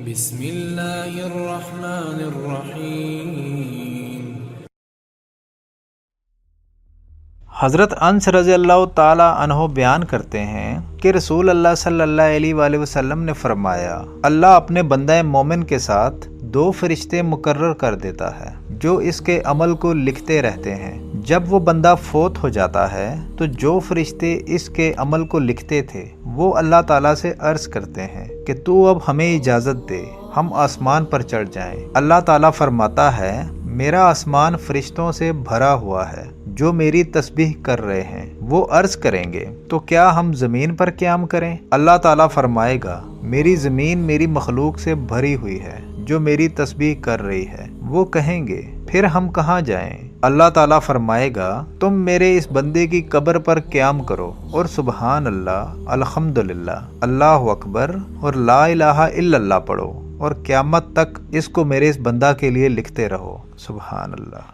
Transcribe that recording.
بسم اللہ الرحمن الرحیم۔ حضرت انس رضی اللہ تعالی عنہ بیان کرتے ہیں کہ رسول اللہ صلی اللہ علیہ وآلہ وسلم نے فرمایا، اللہ اپنے بندہ مومن کے ساتھ 2 فرشتے مقرر کر دیتا ہے جو اس کے عمل کو لکھتے رہتے ہیں۔ جب وہ بندہ فوت ہو جاتا ہے تو جو فرشتے اس کے عمل کو لکھتے تھے وہ اللہ تعالیٰ سے عرض کرتے ہیں کہ تو اب ہمیں اجازت دے، ہم آسمان پر چڑھ جائیں۔ اللہ تعالیٰ فرماتا ہے، میرا آسمان فرشتوں سے بھرا ہوا ہے جو میری تسبیح کر رہے ہیں۔ وہ عرض کریں گے، تو کیا ہم زمین پر قیام کریں؟ اللہ تعالیٰ فرمائے گا، میری زمین میری مخلوق سے بھری ہوئی ہے جو میری تسبیح کر رہی ہے۔ وہ کہیں گے، پھر ہم کہاں جائیں؟ اللہ تعالیٰ فرمائے گا، تم میرے اس بندے کی قبر پر قیام کرو اور سبحان اللہ، الحمدللہ، اللہ اکبر اور لا الہ الا اللہ پڑھو اور قیامت تک اس کو میرے اس بندہ کے لیے لکھتے رہو۔ سبحان اللہ۔